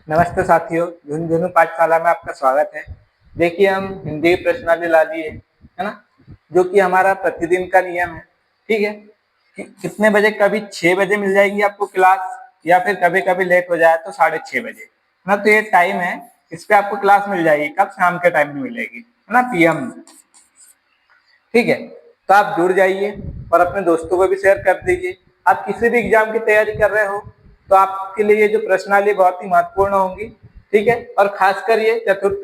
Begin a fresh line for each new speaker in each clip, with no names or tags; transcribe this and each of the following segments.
नमस्ते साथियों, झुनझुनू पाठशाला में आपका स्वागत है। देखिए, हम हिंदी प्रश्नावली ला लिए है ना, जो कि हमारा प्रतिदिन का नियम है। ठीक है, कितने बजे? कभी 6 बजे मिल जाएगी आपको क्लास, या फिर कभी कभी लेट हो जाए तो 6:30 बजे, है ना। तो ये टाइम है, इस पे आपको क्लास मिल जाएगी। कब? शाम के टाइम में मिलेगी, है ना, PM। ठीक है, तो आप जुड़ जाइए और अपने दोस्तों को भी शेयर कर दीजिए। आप किसी भी एग्जाम की तैयारी कर रहे हो तो आपके लिए ये जो प्रश्नावली बहुत ही महत्वपूर्ण होंगी। ठीक है, और खासकर ये चतुर्थ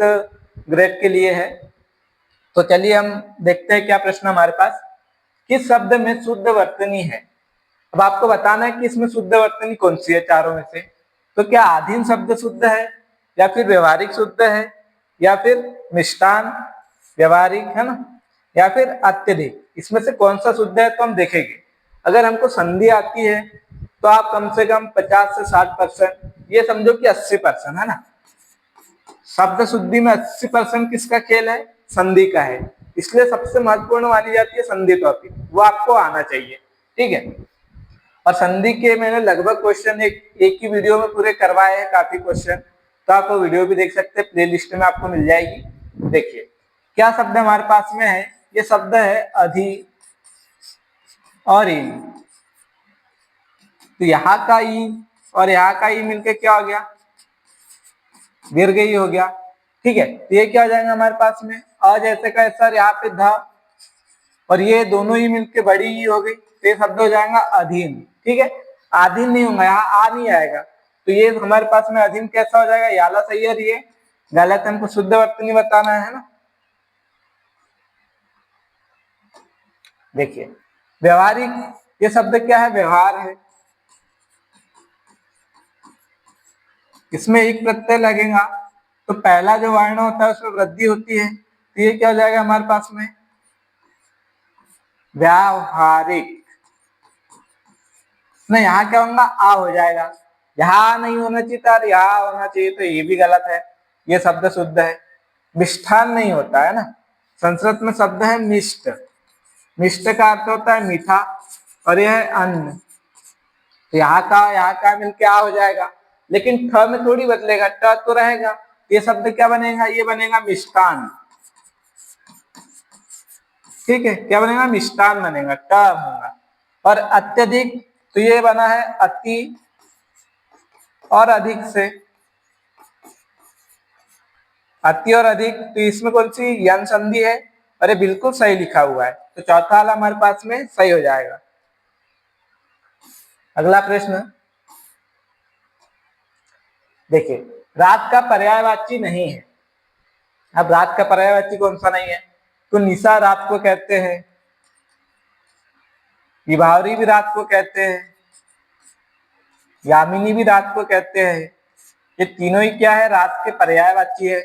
ग्रेड के लिए है। तो चलिए हम देखते हैं क्या प्रश्न हमारे पास। किस शब्द में शुद्ध वर्तनी है? अब आपको बताना है कि इसमें शुद्ध वर्तनी कौन सी है चारों में से। तो क्या आधीन शब्द शुद्ध है, या फिर व्यवहारिक शुद्ध है, या फिर मिष्टान व्यवहारिक, है ना, या फिर अत्यधिक? इसमें से कौन सा शुद्ध है तो हम देखेंगे। अगर हमको संधि आती है तो आप कम से कम 50 से 60%, ये समझो कि 80%, है ना। शब्द शुद्धि में 80% किसका खेल है? संधि का है। इसलिए सबसे महत्वपूर्ण मानी जाती है संधि टॉपिक, वो आपको आना चाहिए। ठीक है, और संधि के मैंने लगभग क्वेश्चन एक ही वीडियो में पूरे करवाए हैं, काफी क्वेश्चन। तो आप वो वीडियो भी देख सकते हैं, प्ले लिस्ट में आपको मिल जाएगी। देखिए क्या शब्द हमारे पास में है। ये शब्द है अधि और इन। तो यहाँ का ई और यहाँ का ई मिलके क्या हो गया? दीर्घई हो गया। ठीक है, तो ये क्या हो जाएगा हमारे पास में? अ जैसे का सर यहाँ पे ध, और ये दोनों ही मिलके बड़ी ही हो गई, तो ये शब्द हो जाएगा अधीन। ठीक है, आधीन नहीं होगा, यहाँ आ नहीं आएगा। तो ये हमारे पास में अधीन कैसा हो जाएगा? याला सही है, ये गलत। हमको शुद्ध वर्तनी बताना है ना। देखिए व्यवहारिक, ये शब्द क्या है? व्यवहार है। इसमें एक प्रत्यय लगेगा तो पहला जो वर्ण होता है उसमें वृद्धि होती है। तो ये क्या हो जाएगा हमारे पास में? व्यावहारिक। नहीं, यहाँ क्या होगा? आ हो जाएगा। यहाँ नहीं होना चाहिए था, यहाँ होना चाहिए, तो ये भी गलत है। ये शब्द शुद्ध है। मिष्ठान नहीं होता है ना, संस्कृत में शब्द है मिष्ट। मिष्ट का अर्थ होता है मीठा, और यह है अन्न। तो यहाँ का मिलके आ हो जाएगा, लेकिन ठ में थोड़ी बदलेगा, ट तो रहेगा। ये शब्द क्या बनेगा? ये बनेगा मिष्टान। ठीक है, क्या बनेगा? मिष्टान बनेगा, ट होगा। और अत्यधिक, तो ये बना है अति और अधिक से। अति और अधिक, तो इसमें कौन सी यन संधि है? अरे बिल्कुल सही लिखा हुआ है, तो चौथा वाला हमारे पास में सही हो जाएगा। अगला प्रश्न देखिए, रात का पर्यायवाची नहीं है। अब रात का पर्यायवाची कौन सा नहीं है? तो निशा रात को कहते हैं, विभावरी भी रात को कहते हैं, यामिनी भी रात को कहते हैं। ये तीनों ही क्या है? रात के पर्यायवाची है।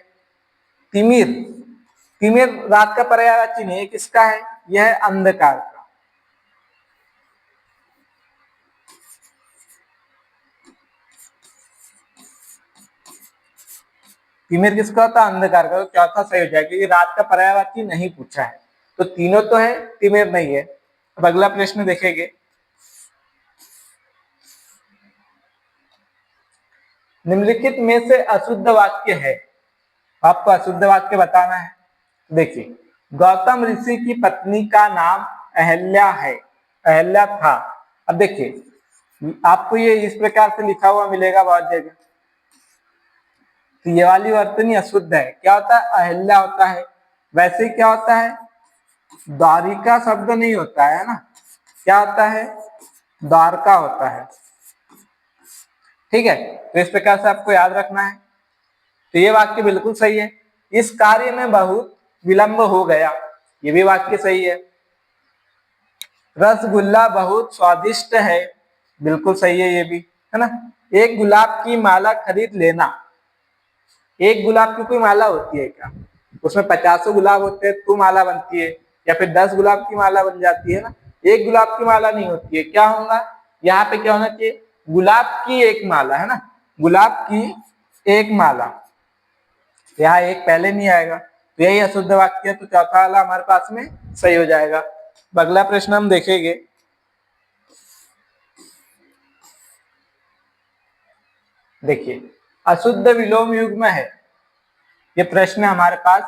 तिमिर, तिमिर रात का पर्यायवाची नहीं है। किसका है? यह है अंधकार का। तिमिर किसका होता है? अंधकार का। तो चौथा सही हो जाएगा, क्योंकि रात का पर्यायवाची नहीं पूछा है। तो तीनों तो है, तिमिर नहीं है। अब अगला प्रश्न देखेंगे। निम्नलिखित में से अशुद्ध वाक्य है, आपको अशुद्ध वाक्य बताना है। देखिए, गौतम ऋषि की पत्नी का नाम अहल्या है, अहल्या था। अब देखिए, आपको ये इस प्रकार से लिखा हुआ मिलेगा बहुत जगह। तो ये वाली वर्तनी अशुद्ध है। क्या होता है? अहल्या होता है। वैसे ही क्या होता है? द्वारिका शब्द नहीं होता है ना, क्या होता है? द्वारका होता है। ठीक है, तो इस प्रकार से आपको याद रखना है। तो ये वाक्य बिल्कुल सही है। इस कार्य में बहुत विलंब हो गया, ये भी वाक्य सही है। रसगुल्ला बहुत स्वादिष्ट है, बिल्कुल सही है ये भी, है ना। एक गुलाब की माला खरीद लेना। एक गुलाब की कोई माला होती है क्या? उसमें 50 गुलाब होते हैं तो माला बनती है, या फिर 10 गुलाब की माला बन जाती है ना। एक गुलाब की माला नहीं होती है। क्या होगा यहाँ पे? क्या होना चाहिए? गुलाब की एक माला, है ना, गुलाब की एक माला। यहाँ एक पहले नहीं आएगा, तो यही अशुद्ध वाक्य है। तो चौथा वाला हमारे पास में सही हो जाएगा। अगला प्रश्न हम देखेंगे। देखिए, अशुद्ध विलोम युग्म है, ये प्रश्न है हमारे पास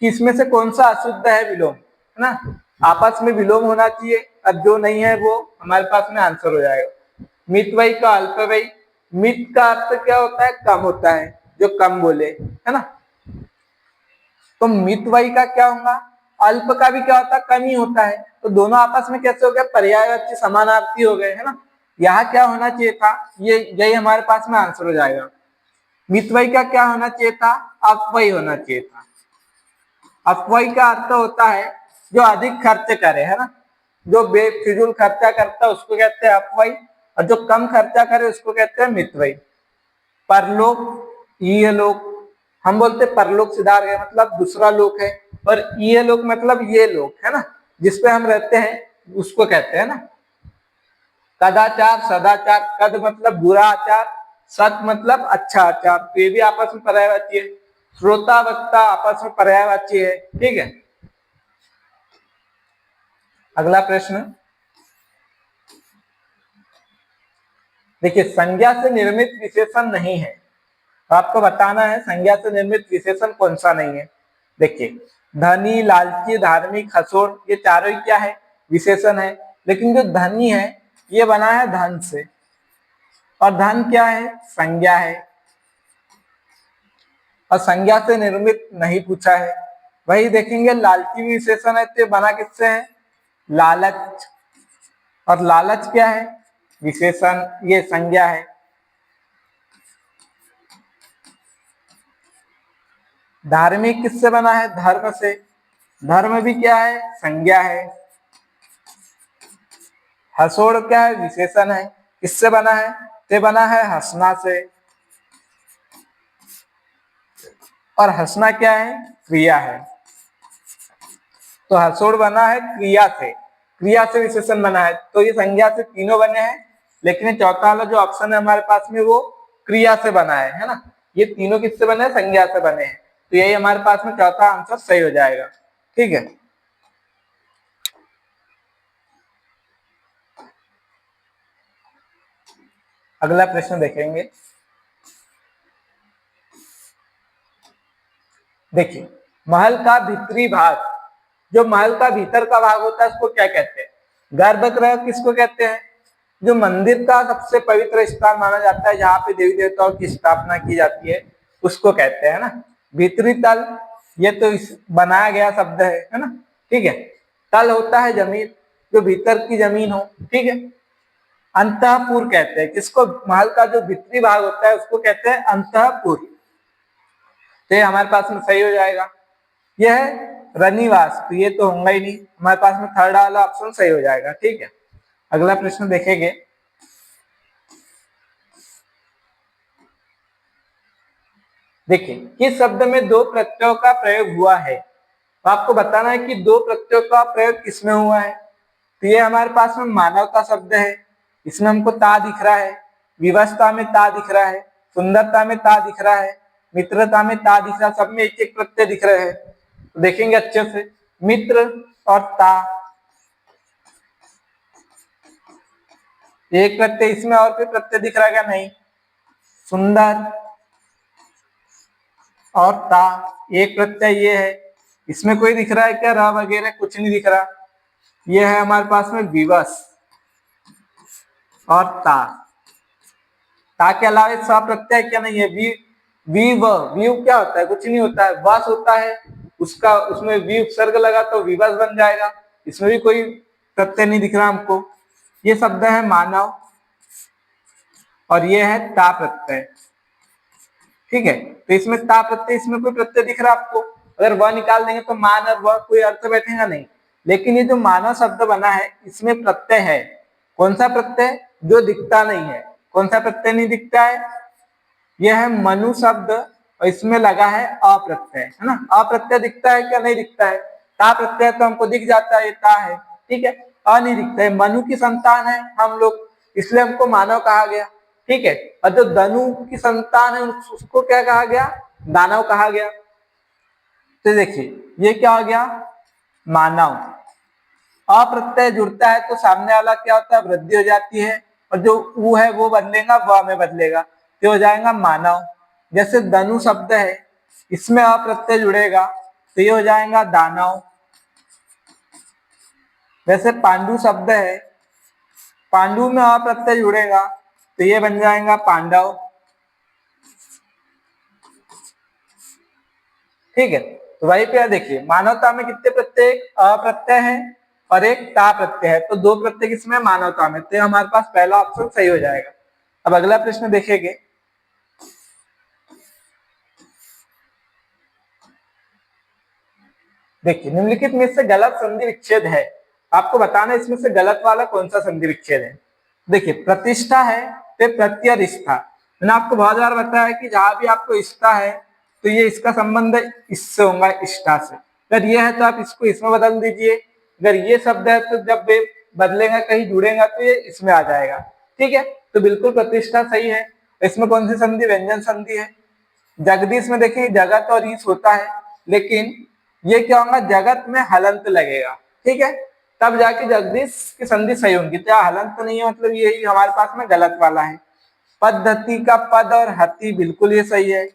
कि इसमें से कौन सा अशुद्ध है विलोम, है ना। आपस में विलोम होना चाहिए, अब जो नहीं है वो हमारे पास में आंसर हो जाएगा। मितव्ययी का अल्पव्ययी, मित का अर्थ क्या होता है, कम होता है, जो कम बोले, है ना। तो मितव्ययी का क्या होगा, अल्प का भी क्या होता है, कम ही होता है। तो दोनों आपस में कैसे हो गए, पर्यायवाची समानार्थी हो गए, है ना। यहाँ क्या होना चाहिए था, ये यही हमारे पास में आंसर हो जाएगा। मितव्ययी का क्या होना चाहिए था, अपव्ययी होना चाहिए था। अपव्ययी का अर्थ होता है जो अधिक खर्च करे, है ना, जो बेफिजूल खर्चा करता है उसको कहते हैं अपव्ययी, और जो कम खर्चा करे उसको कहते हैं मितव्ययी। परलोक, इहलोक, हम बोलते परलोक सिधार गए मतलब दूसरा लोक है, और इहलोक मतलब ये लोक, है ना, जिसपे हम रहते हैं उसको कहते हैं ना। कदाचार, सदाचार, कद मतलब बुरा आचार, सत मतलब अच्छा आचार, तो ये भी आपस में पर्यायवाची है। श्रोता वक्ता आपस में पर्यायवाची है, ठीक है। अगला प्रश्न देखिए, संज्ञा से निर्मित विशेषण नहीं है, तो आपको बताना है संज्ञा से निर्मित विशेषण कौन सा नहीं है। देखिए, धनी, लालची, धार्मिक, हसोड़, ये चारों ही क्या है, विशेषण है। लेकिन जो धनी है ये बना है धन से, और धन क्या है, संज्ञा है, और संज्ञा से निर्मित नहीं पूछा है। वही देखेंगे, लालची विशेषण है तो बना किससे है, लालच, और लालच क्या है, विशेषण, ये संज्ञा है। धार्मिक किससे बना है, धर्म से, धर्म भी क्या है, संज्ञा है। हसोड़ क्या है, विशेषण है, किससे बना है, ते बना है हंसना से, और हंसना क्या है, क्रिया है। तो हसोड़ बना है क्रिया से, क्रिया से विशेषण बना है, तो ये संज्ञा से तीनों बने हैं, लेकिन चौथा वाला जो ऑप्शन है हमारे पास में वो क्रिया से बना है ना। ये तीनों किससे बने हैं, संज्ञा से बने हैं, तो यही हमारे पास में चौथा आंसर सही हो जाएगा, ठीक है। अगला प्रश्न देखेंगे। देखिए, महल का भीतरी भाग, जो महल का भीतर का भाग होता है उसको क्या कहते हैं, गर्भगृह किसको कहते हैं, जो मंदिर का सबसे पवित्र स्थान माना जाता है, जहाँ पे देवी देवताओं की स्थापना की जाती है, उसको कहते हैं ना। भीतरी तल, ये तो बनाया गया शब्द है ना, ठीक है। तल होता है जमीन, जो भीतर की जमीन हो, ठीक है। अंतःपुर कहते हैं किसको, महल का जो भीतरी भाग होता है उसको कहते हैं अंतःपुर, तो ये हमारे पास में सही हो जाएगा। यह है रनिवास, तो ये तो होगा ही नहीं, हमारे पास में थर्ड वाला ऑप्शन सही हो जाएगा, ठीक है। अगला प्रश्न देखेंगे। देखिए, किस शब्द में दो प्रत्ययों का प्रयोग हुआ है, तो आपको बताना है कि दो प्रत्ययों का प्रयोग किसमें हुआ है। तो ये हमारे पास में मानवता शब्द है, इसमें हमको ता दिख रहा है, विवस्था में ता दिख रहा है, सुंदरता में ता दिख रहा है, मित्रता में ता दिख रहा है, सब में एक एक प्रत्यय दिख रहे हैं। तो देखेंगे अच्छे से, मित्र और ता, एक प्रत्यय इसमें, और कोई प्रत्यय दिख रहा है क्या, नहीं। सुंदर और ता, एक प्रत्यय ये है, इसमें कोई दिख रहा है क्या, रा वगैरह कुछ नहीं दिख रहा। ये है हमारे पास में विवश और ता के अलावा सा प्रत्यय क्या नहीं है, वी क्या होता है, कुछ नहीं होता है, वस होता है, उसका उसमें वी उपसर्ग लगा तो विवश बन जाएगा, इसमें भी कोई प्रत्यय नहीं दिख रहा हमको। ये शब्द है मानव, और ये है ता प्रत्यय, ठीक है। तो इसमें ता प्रत्यय, इसमें कोई प्रत्यय दिख रहा है आपको, अगर वह निकाल देंगे तो मान और वह कोई अर्थ बैठेगा नहीं। लेकिन ये जो मानव शब्द बना है इसमें प्रत्यय है, कौन सा प्रत्यय, जो दिखता नहीं है, कौन सा प्रत्यय नहीं दिखता है, यह है मनु शब्द, और इसमें लगा है अप्रत्यय, है ना। अप्रत्यय दिखता है क्या, नहीं दिखता है। ता प्रत्यय तो हमको दिख जाता है, ये ता है, ठीक है। अ नहीं दिखता है, मनु की संतान है हम लोग, इसलिए हमको मानव कहा गया, ठीक है। और जो धनु की संतान है उसको क्या कहा गया, दानव कहा गया। तो देखिए ये क्या हो गया, मानव, अप्रत्यय जुड़ता है तो सामने वाला क्या होता है, वृद्धि हो जाती है, और जो ऊ है वो बदलेगा, व में बदलेगा, तो हो जाएगा मानव, जैसे दनु शब्द है, इसमें अ प्रत्यय जुड़ेगा तो ये हो जाएगा दानव। वैसे पांडु शब्द है, पांडु में अ प्रत्यय जुड़ेगा तो ये बन जाएगा पांडव। ठीक है, तो वही पे देखिए मानवता में कितने प्रत्यय, अ प्रत्यय है और एक ता प्रत्यय है, तो दो प्रत्यय किसमें, मानवता में, तो हमारे पास पहला ऑप्शन सही हो जाएगा। अब अगला प्रश्न देखेंगे। देखिए निम्नलिखित में से गलत संधि विच्छेद है, आपको बताना इसमें से गलत वाला कौन सा संधि विच्छेद है। देखिए प्रतिष्ठा है तो प्रत्यय रिष्ठा, मैंने आपको बहुत बार बताया कि जहां भी आपको इष्टा है तो ये इसका संबंध इससे होगा, इष्टा से। अगर ये है तो आप इसको इसमें बदल दीजिए, अगर ये शब्द है तो जब वे बदलेगा कहीं जुड़ेगा तो ये इसमें आ जाएगा। ठीक है, तो बिल्कुल प्रतिष्ठा सही है। इसमें कौन सी संधि, व्यंजन संधि है। जगदीश में देखिए जगत और ईश होता है, लेकिन ये क्या होगा, जगत में हलंत लगेगा। ठीक है, तब जाके जगदीश की संधि सही होगी, तो हलंत नहीं है, मतलब यही हमारे पास में गलत वाला है। पद्धति का पद और हति बिल्कुल ये सही है,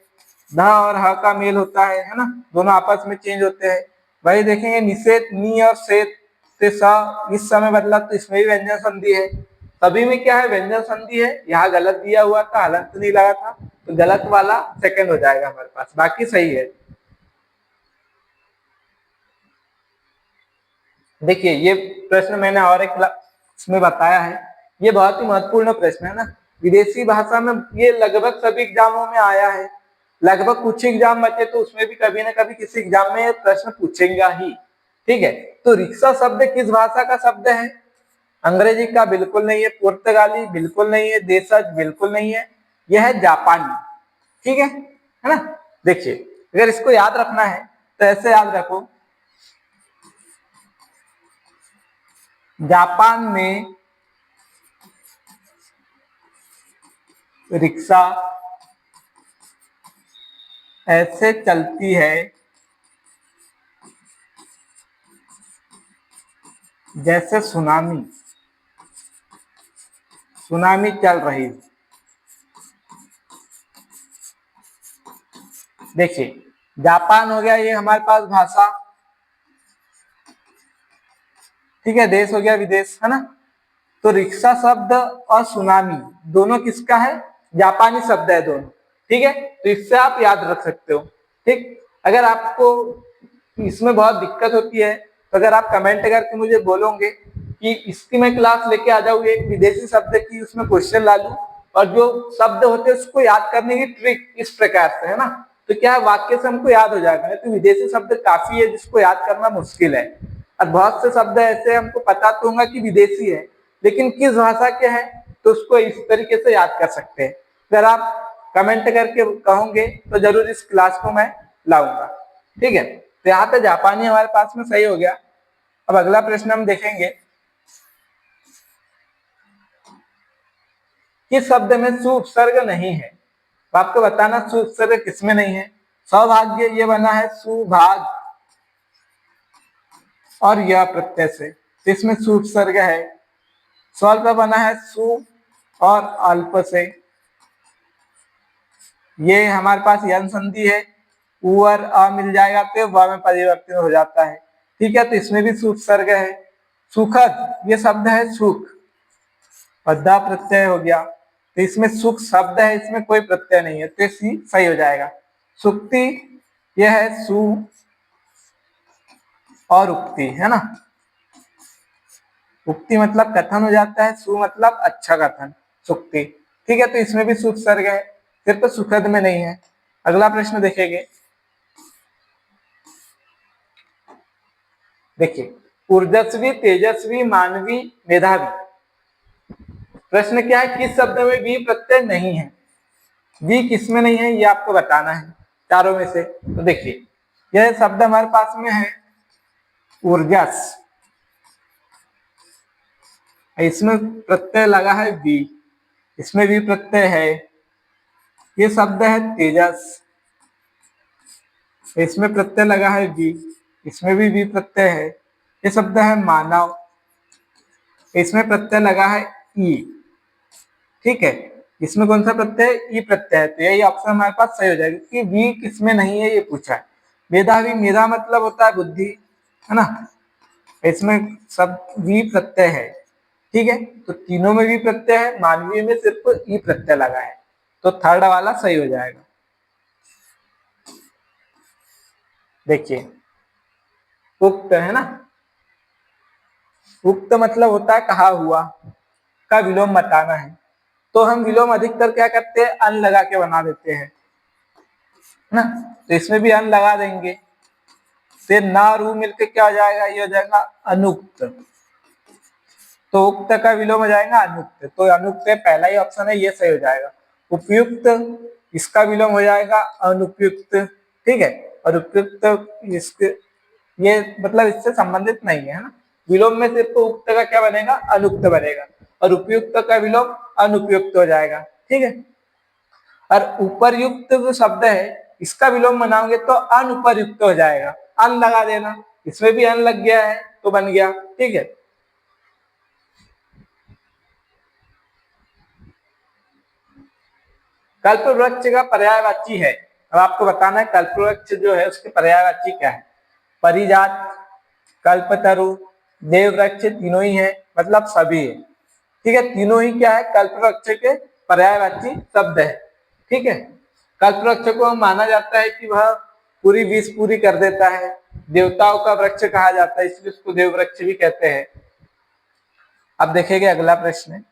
ध और ह का मेल होता है ना, दोनों आपस में चेंज होते हैं। वही देखेंगे निषेध, नी और सेत से स इस समय बदला, तो इसमें भी व्यंजन संधि है। सभी में क्या है, व्यंजन संधि है। यहाँ गलत दिया हुआ था, हलंत नहीं लगा था, तो गलत वाला सेकंड हो जाएगा हमारे पास, बाकी सही है। देखिए ये प्रश्न मैंने और एक इसमें बताया है, ये बहुत ही महत्वपूर्ण प्रश्न है ना। विदेशी भाषा में ये लगभग सभी एग्जामों में आया है, लगभग कुछ एग्जाम बचे तो उसमें भी कभी ना कभी किसी एग्जाम में ये प्रश्न पूछेगा ही। ठीक है, तो रिक्शा शब्द किस भाषा का शब्द है। अंग्रेजी का बिल्कुल नहीं है, पुर्तगाली बिल्कुल नहीं है, देशज बिल्कुल नहीं है, यह है जापानी। ठीक है ना। देखिए अगर इसको याद रखना है तो ऐसे याद रखो, जापान में रिक्शा ऐसे चलती है जैसे सुनामी, सुनामी चल रही। देखिए जापान हो गया ये हमारे पास भाषा, ठीक है, देश हो गया विदेश, है ना। तो रिक्शा शब्द और सुनामी दोनों किसका है, जापानी शब्द है दोनों। ठीक है, तो इससे आप याद रख सकते हो। ठीक, अगर आपको इसमें बहुत दिक्कत होती है तो अगर आप कमेंट करके मुझे बोलोगे कि इसकी मैं क्लास लेके आ जाऊँ, एक विदेशी शब्द की उसमें क्वेश्चन ला लूं, और जो शब्द होते हैं उसको याद करने की ट्रिक इस प्रकार से है ना, तो क्या है वाक्य से हमको याद हो जाएगा। तो विदेशी शब्द काफी है जिसको याद करना मुश्किल है, और बहुत से शब्द ऐसे हमको पता तो होगा कि विदेशी है, लेकिन किस भाषा के हैं तो उसको इस तरीके से याद कर सकते हैं। अगर आप कमेंट करके कहोगे तो जरूर इस क्लास को मैं लाऊंगा। ठीक है, तो यहाँ पे जापानी हमारे पास में सही हो गया। अब अगला प्रश्न हम देखेंगे, किस शब्द में सु उपसर्ग नहीं है। तो आपको बताना सु उपसर्ग किसमें नहीं है। सौभाग्य ये बना है सुभाग और यह प्रत्यय से, तो इसमें सु उपसर्ग है। स्वल्प बना है सु और अल्प से, ये हमारे पास यन संधि है, उवर अ मिल जाएगा तो व में परिवर्तन हो जाता है। ठीक है, तो इसमें भी सु उपसर्ग है। सुखद ये शब्द है सुख, और द प्रत्यय हो गया, तो इसमें सुख शब्द है, इसमें कोई प्रत्यय नहीं है, तो सी सही हो जाएगा। सुक्ति यह है सु और उक्ति, है ना। उक्ति मतलब कथन हो जाता है, सु मतलब अच्छा कथन, सुक्ति। ठीक है, तो इसमें भी सु उपसर्ग है, सिर्फ सुखद में नहीं है। अगला प्रश्न देखेंगे। देखिए ऊर्जस्वी, तेजस्वी, मानवी, मेधावी, प्रश्न क्या है, किस शब्द में वी प्रत्यय नहीं है। वी किसमें नहीं है ये आपको बताना है चारों में से। तो देखिए यह शब्द हमारे पास में है ऊर्जस, इसमें प्रत्यय लगा है वी, इसमें भी प्रत्यय है। ये शब्द है तेजस, इसमें प्रत्यय लगा है वी, इसमें भी वी प्रत्यय है। ये शब्द है मानव, इसमें प्रत्यय लगा है ई। ठीक है, इसमें कौन सा प्रत्यय है? ई प्रत्यय है, तो यही ऑप्शन हमारे पास सही हो जाएगा कि वी किसमें नहीं है ये पूछा है। मेधावी, मेधा मतलब होता है बुद्धि, है ना, इसमें सब वी प्रत्यय है। ठीक है, तो तीनों में वी प्रत्यय है, मानवीय में सिर्फ ई प्रत्यय लगा है, तो थर्ड वाला सही हो जाएगा। देखिए उक्त है ना, उक्त मतलब होता है कहा हुआ, का विलोम बताना है, तो हम विलोम अधिकतर क्या करते हैं, अन लगा के बना देते हैं ना, तो इसमें भी अन लगा देंगे, फिर ना रू मिलके क्या हो जाएगा, ये हो जाएगा अनुक्त, तो उक्त का विलोम हो जाएगा अनुक्त, तो अनुक्त पहला ही ऑप्शन है, ये सही हो जाएगा। उपयुक्त, इसका विलोम हो जाएगा अनुपयुक्त, ठीक है, और उपयुक्त इसके ये मतलब इससे संबंधित नहीं है ना, विलोम में सिर्फ उक्त का क्या बनेगा, अनुक्त बनेगा, और उपयुक्त का विलोम अनुपयुक्त हो जाएगा। ठीक है, और उपरयुक्त जो शब्द है इसका विलोम बनाओगे तो अनुपरयुक्त हो जाएगा, अन लगा देना, इसमें भी अन लग गया है तो बन गया। ठीक है, कल्पवृक्ष का पर्यायवाची है, अब आपको बताना है कल्पवृक्ष जो है उसके पर्यायवाची क्या है। परिजात, कल्पतरु, देववृक्ष तीनों ही है, मतलब सभी है। ठीक है, तीनों ही क्या है, कल्पवृक्ष के पर्यायवाची शब्द है। ठीक है, कल्पवृक्ष को माना जाता है कि वह पूरी विष पूरी कर देता है, देवताओं का वृक्ष कहा जाता है, इसलिए उसको देववृक्ष भी कहते हैं। अब देखेंगे अगला प्रश्न,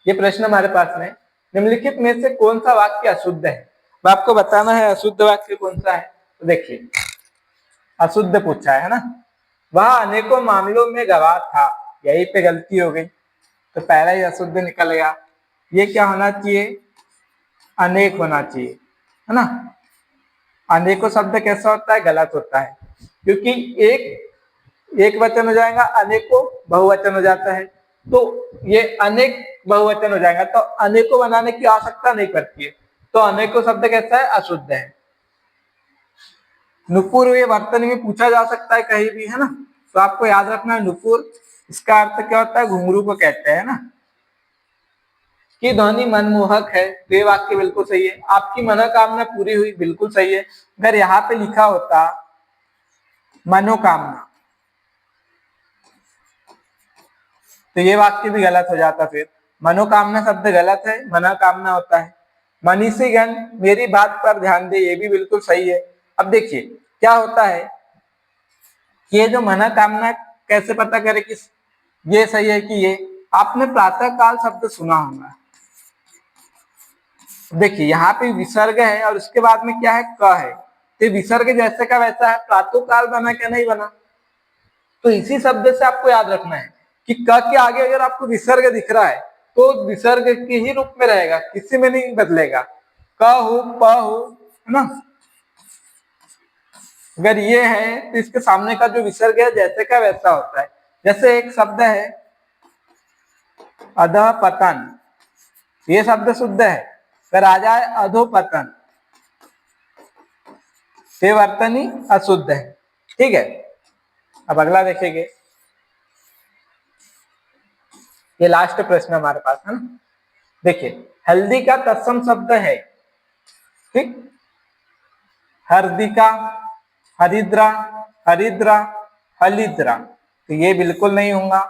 ये प्रश्न हमारे पास में, निम्नलिखित में से कौन सा वाक्य अशुद्ध है, अब आपको बताना है अशुद्ध वाक्य कौन सा है। तो देखिए अशुद्ध पूछा है ना, वह अनेकों मामलों में गवाह था, यही पे गलती हो गई, तो पहला ही अशुद्ध निकल गया। ये क्या होना चाहिए, अनेक होना चाहिए, है ना, अनेकों शब्द कैसा होता है, गलत होता है, क्योंकि एक वचन हो जाएगा, अनेकों बहुवचन हो जाता है, तो ये अनेक बहुवचन हो जाएगा, तो अनेकों बनाने की आवश्यकता नहीं पड़ती है, तो अनेकों शब्द कैसा है, अशुद्ध है। नुपुर ये वर्तन में पूछा जा सकता है कहीं भी, है ना, तो आपको याद रखना है नुपुर इसका अर्थ क्या होता है, घुंघरू को कहते हैं ना, कि ध्वनि मनमोहक है, तो ये वाक्य बिल्कुल सही है। आपकी मनोकामना पूरी हुई, बिल्कुल सही है। अगर यहाँ पे लिखा होता मनोकामना तो ये वाक्य भी गलत हो जाता, फिर मनोकामना शब्द गलत है, मनोकामना होता है। मनीषीगण मेरी बात पर ध्यान दे, ये भी बिल्कुल सही है। अब देखिए क्या होता है, ये जो मनोकामना कैसे पता करे कि ये सही है कि ये, आपने प्रातः काल शब्द सुना होगा, देखिए यहाँ पे विसर्ग है और उसके बाद में क्या है, क है, तो विसर्ग जैसे का वैसा है, प्रातः काल बना क्या नहीं बना, तो इसी शब्द से आपको याद रखना है कि क के आगे अगर आपको विसर्ग दिख रहा है तो विसर्ग के ही रूप में रहेगा, किसी में नहीं बदलेगा, क हो प हो, है ना। अगर ये है तो इसके सामने का जो विसर्ग है जैसे का वैसा होता है। जैसे एक शब्द है अधः पतन, ये शब्द शुद्ध है, अगर आ जाए अधोपतन ये वर्तनी अशुद्ध है। ठीक है, अब अगला देखेंगे, ये लास्ट प्रश्न हमारे पास है ना। देखिए हल्दी का तत्सम शब्द है, ठीक, हरदिका, हरिद्रा, हरिद्रा, हलिद्रा, तो ये बिल्कुल नहीं होगा,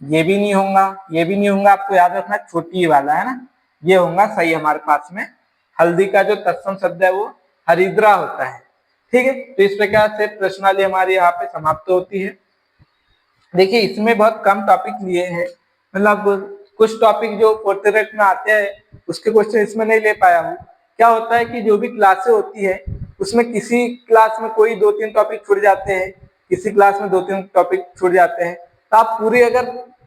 ये भी नहीं होगा, ये भी नहीं होगा, आपको याद रखना छोटी वाला है ना, ये होगा सही हमारे पास में। हल्दी का जो तत्सम शब्द है वो हरिद्रा होता है। ठीक है, तो इस प्रकार से प्रश्नावली हमारी यहाँ पे समाप्त होती है। देखिए इसमें बहुत कम टॉपिक लिए हैं, मतलब कुछ टॉपिक जो फोर्थ ग्रेड में आते हैं उसके क्वेश्चन इसमें नहीं ले पाया हूँ। क्या होता है कि जो भी क्लासें होती है उसमें किसी क्लास में कोई 2-3 टॉपिक छूट जाते हैं, किसी क्लास में 2-3 टॉपिक छूट जाते हैं, तो आप पूरी अगर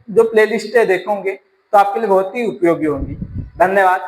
जो प्लेलिस्ट है देखोगे तो आपके लिए बहुत ही उपयोगी होंगी। धन्यवाद।